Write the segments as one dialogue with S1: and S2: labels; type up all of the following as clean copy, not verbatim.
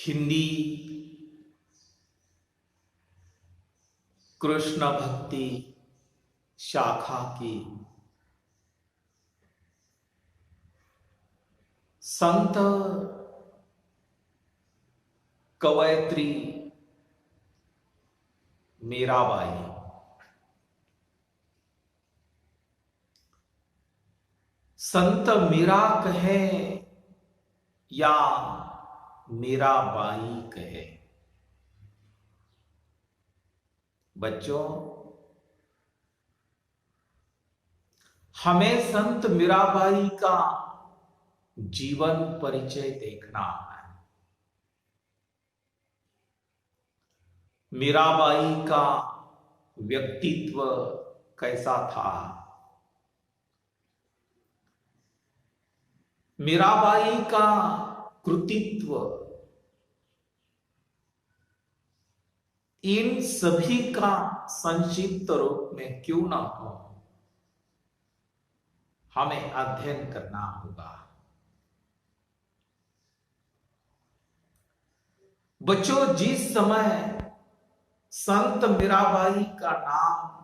S1: हिंदी कृष्ण भक्ति शाखा की संत कवयित्री मीराबाई संत मीरा कहे या मीराबाई कहे, बच्चों हमें संत मीराबाई का जीवन परिचय देखना है। मीराबाई का व्यक्तित्व कैसा था, मीराबाई का कृतित्व, इन सभी का संक्षिप्त रूप में क्यों ना हो, हमें अध्ययन करना होगा। बच्चों जिस समय संत मीराबाई का नाम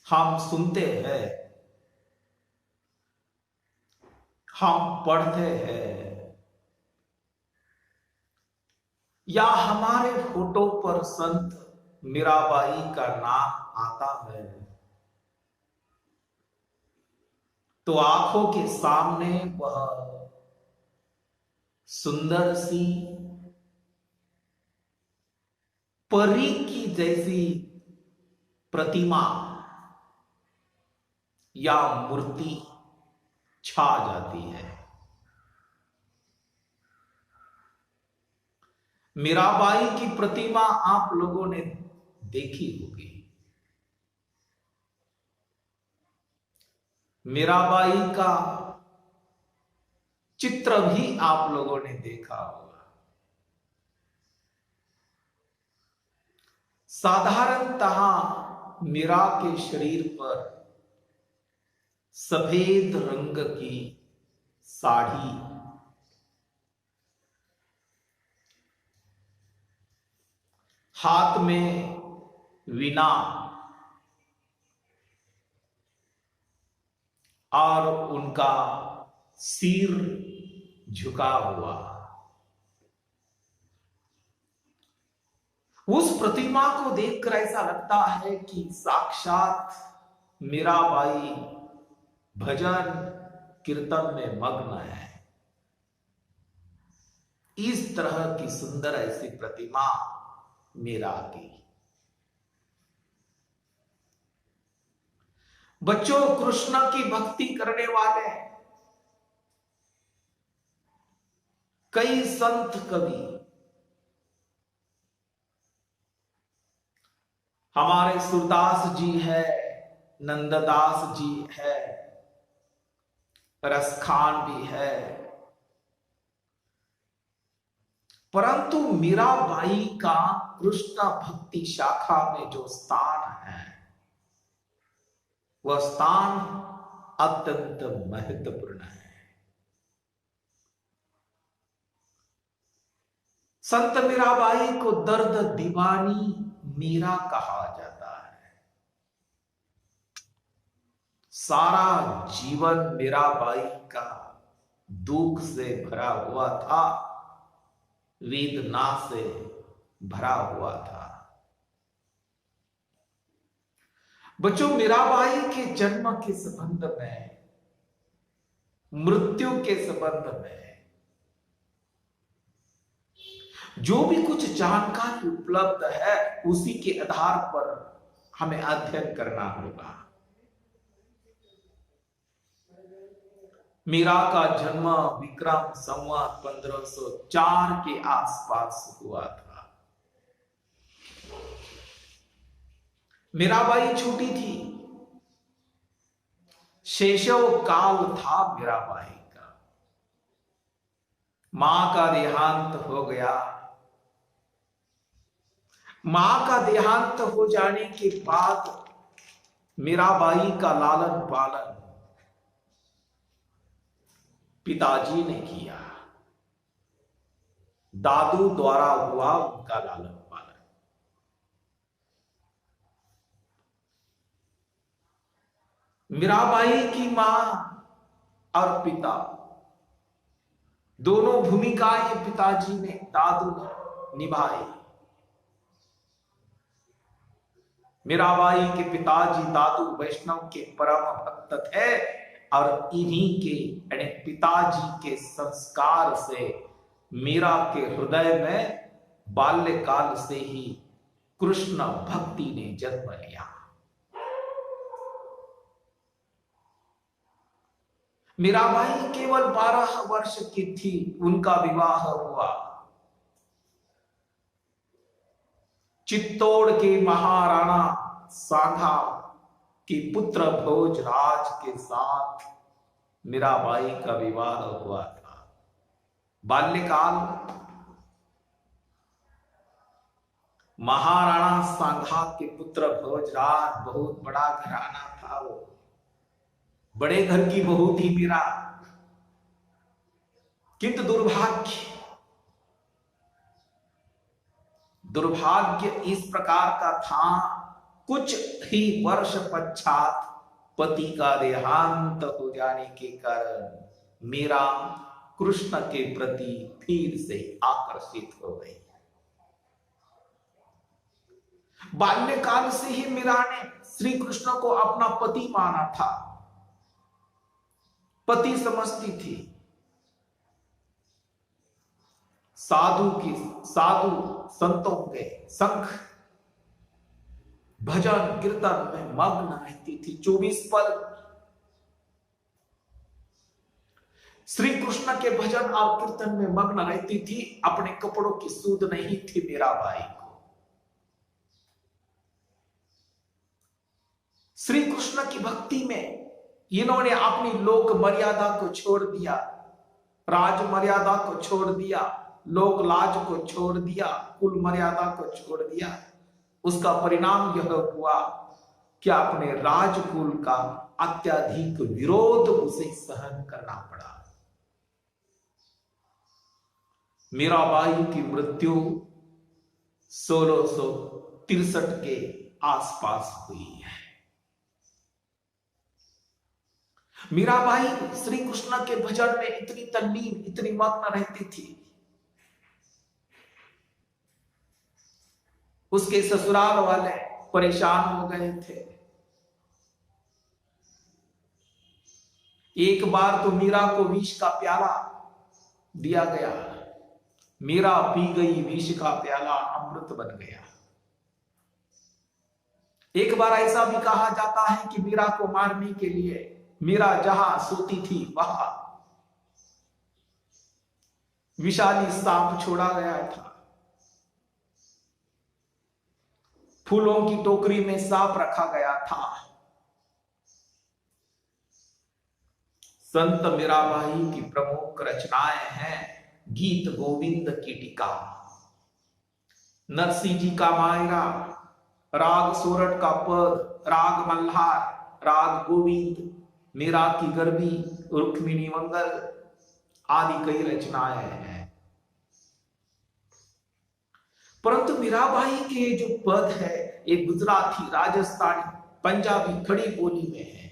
S1: हम सुनते हैं, हम पढ़ते हैं, या हमारे फोटो पर संत मीराबाई का नाम आता है, तो आंखों के सामने वह सुंदर सी परी की जैसी प्रतिमा या मूर्ति छा जाती है। मीराबाई की प्रतिमा आप लोगों ने देखी होगी। मीराबाई का चित्र भी आप लोगों ने देखा होगा। साधारणतः मीरा के शरीर पर सफेद रंग की साड़ी, हाथ में वीणा और उनका सिर झुका हुआ। उस प्रतिमा को देखकर ऐसा लगता है कि साक्षात मीराबाई भजन कीर्तन में मग्न है। इस तरह की सुंदर ऐसी प्रतिमा मीरा की। बच्चों कृष्ण की भक्ति करने वाले कई संत कवि हमारे सूरदास जी है, नंददास जी है, रसखान भी है, परंतु मीराबाई का कृष्ण भक्ति शाखा में जो स्थान है, वह स्थान अत्यंत महत्वपूर्ण है। संत मीराबाई को दर्द दीवानी मीरा कहा जाता है। सारा जीवन मीराबाई का दुख से भरा हुआ था, वेदना से भरा हुआ था। बच्चों मीराबाई के जन्म के संबंध में, मृत्यु के संबंध में जो भी कुछ जानकारी उपलब्ध है, उसी के आधार पर हमें अध्ययन करना होगा। मीरा का जन्म विक्रम संवत 1504 के आसपास हुआ था। मीराबाई छोटी थी, शैशव काल था मीराबाई का। मां का देहांत हो गया। मां का देहांत हो जाने के बाद मीराबाई का लालन पालन पिताजी ने किया। दादू द्वारा हुआ उनका लालन पालन। मीराबाई की मां और पिता दोनों भूमिकाएं पिताजी ने, दादू ने निभाई। मीराबाई के पिताजी दादू वैष्णव के परम भक्त थे और इन्हीं के यानी पिताजी के संस्कार से मीरा के हृदय में बाल्यकाल से ही कृष्ण भक्ति ने जन्म लिया। मीराबाई केवल 12 वर्ष की थी, उनका विवाह हुआ चित्तौड़ के महाराणा सांघा के पुत्र भोजराज के साथ मीराबाई का विवाह हुआ था। बाल्यकाल महाराणा सांघा के पुत्र भोजराज बहुत बड़ा घराना था, वो बड़े घर की बहू थी मीरा। किंतु दुर्भाग्य इस प्रकार का था, कुछ ही वर्ष पश्चात पति का देहांत हो जाने के कारण मीरा कृष्ण के प्रति फिर से आकर्षित हो गई। बाल्यकाल से ही मीरा ने श्री कृष्ण को अपना पति माना था, पति समझती थी। साधु संतों के संग भजन कीर्तन में मग्न रहती थी। 24 पल श्री कृष्ण के भजन और कीर्तन में मग्न रहती थी। अपने कपड़ों की सूध नहीं थी मीराबाई को। श्री कृष्ण की भक्ति में इन्होंने अपनी लोक मर्यादा को छोड़ दिया, राज मर्यादा को छोड़ दिया, लोक लाज को छोड़ दिया, कुल मर्यादा को छोड़ दिया। उसका परिणाम यह हुआ कि अपने राजकुल का अत्यधिक विरोध उसे सहन करना पड़ा। मीराबाई की मृत्यु 1663 के आसपास हुई है। मीराबाई श्री कृष्ण के भजन में इतनी तल्लीन, इतनी मग्न रहती थी। उसके ससुराल वाले परेशान हो गए थे। एक बार तो मीरा को विष का प्याला दिया गया, मीरा पी गई, विष का प्याला अमृत बन गया। एक बार ऐसा भी कहा जाता है कि मीरा को मारने के लिए मीरा जहां सोती थी वहां विशाली सांप छोड़ा गया था। फूलों की टोकरी में सांप रखा गया था। संत मीराबाई की प्रमुख रचनाएं हैं गीत गोविंद की टीका, नरसिंह जी का मायरा, राग सोरठ का पद, राग मल्हार, राग गोविंद, मीरा की गरबी, रुक्मिणी मंगल आदि कई रचनाएं हैं। परंतु मीराबाई के जो पद है ये गुजराती, राजस्थानी, पंजाबी खड़ी बोली में है।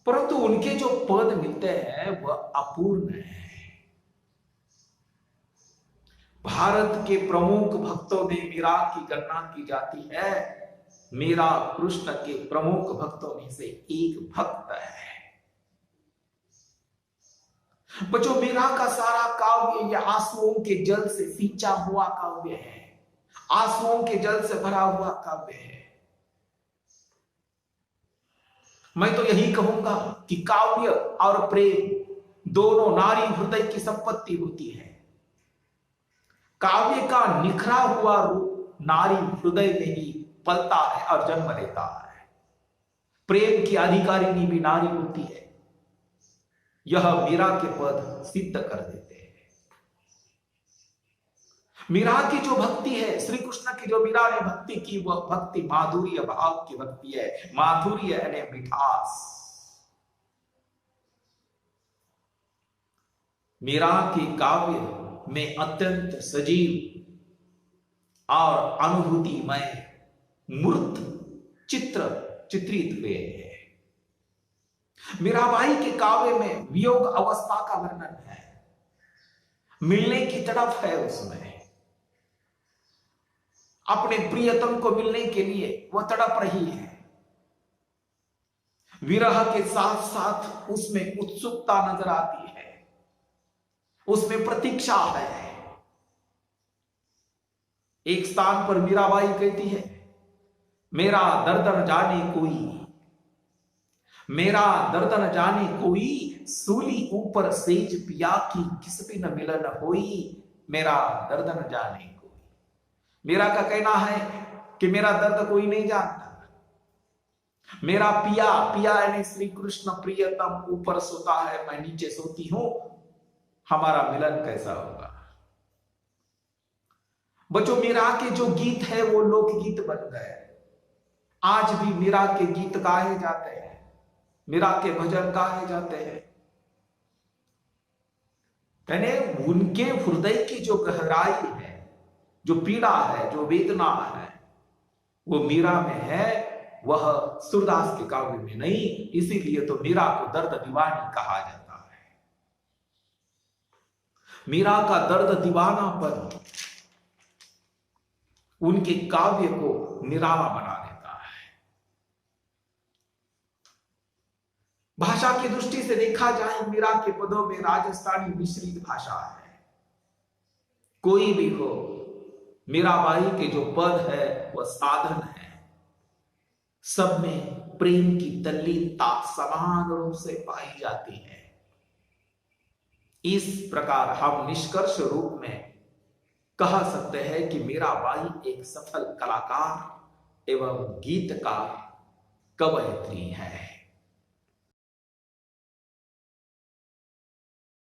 S1: परंतु उनके जो पद मिलते हैं वह अपूर्ण है। भारत के प्रमुख भक्तों में मीरा की गणना की जाती है। मीरा कृष्ण के प्रमुख भक्तों में से एक भक्त है। बच्चों, मीरा का सारा काव्य यह आंसुओं के जल से सींचा हुआ काव्य है, आंसुओं के जल से भरा हुआ काव्य है। मैं तो यही कहूंगा कि काव्य और प्रेम दोनों नारी हृदय की संपत्ति होती है। काव्य का निखरा हुआ रूप नारी हृदय में ही पलता है और जन्म लेता है। प्रेम की अधिकारिणी भी नारी होती है। यह मीरा के पद सिद्ध कर देते हैं। मीरा की जो भक्ति है, श्री कृष्ण की जो मीरा ने भक्ति की, वह भक्ति माधुर्य भाव की भक्ति है। माधुर्य यानी मिठास। मीरा के काव्य में अत्यंत सजीव और अनुभूतिमय मूर्त चित्र चित्रित हुए हैं। मीराबाई के काव्य में वियोग अवस्था का वर्णन है, मिलने की तड़प है उसमें, अपने प्रियतम को मिलने के लिए वह तड़प रही है। विरह के साथ साथ उसमें उत्सुकता नजर आती है, उसमें प्रतीक्षा है। एक स्थान पर मीराबाई कहती है, मेरा दर्द न जाने कोई, मेरा दर्द न जाने कोई, सूली ऊपर सेज पिया की किस भी न मिलन होई, मेरा दर्द न जाने कोई। मेरा का कहना है कि मेरा दर्द कोई नहीं जानता। मेरा पिया, पिया यानी श्री कृष्ण प्रियतम ऊपर सोता है, मैं नीचे सोती हूं, हमारा मिलन कैसा होगा। बच्चों, मीरा के जो गीत है वो लोकगीत बन गए। आज भी मीरा के गीत गाए जाते हैं, मीरा के भजन गाए जाते हैं। यानी उनके हृदय की जो गहराई है, जो पीड़ा है, जो वेदना है, वो मीरा में है, वह सूरदास के काव्य में नहीं। इसीलिए तो मीरा को दर्द दीवानी कहा जाता है। मीरा का दर्द दीवानापन उनके काव्य को निराला बना देता है। भाषा की दृष्टि से देखा जाए, मीरा के पदों में राजस्थानी मिश्रित भाषा है। कोई भी हो, मीराबाई के जो पद है वह साधन है। सब में प्रेम की तल्लीनता समान रूप से पाई जाती है। इस प्रकार हम निष्कर्ष रूप में कह सकते हैं कि मीराबाई एक सफल कलाकार एवं गीतकार कवयित्री है।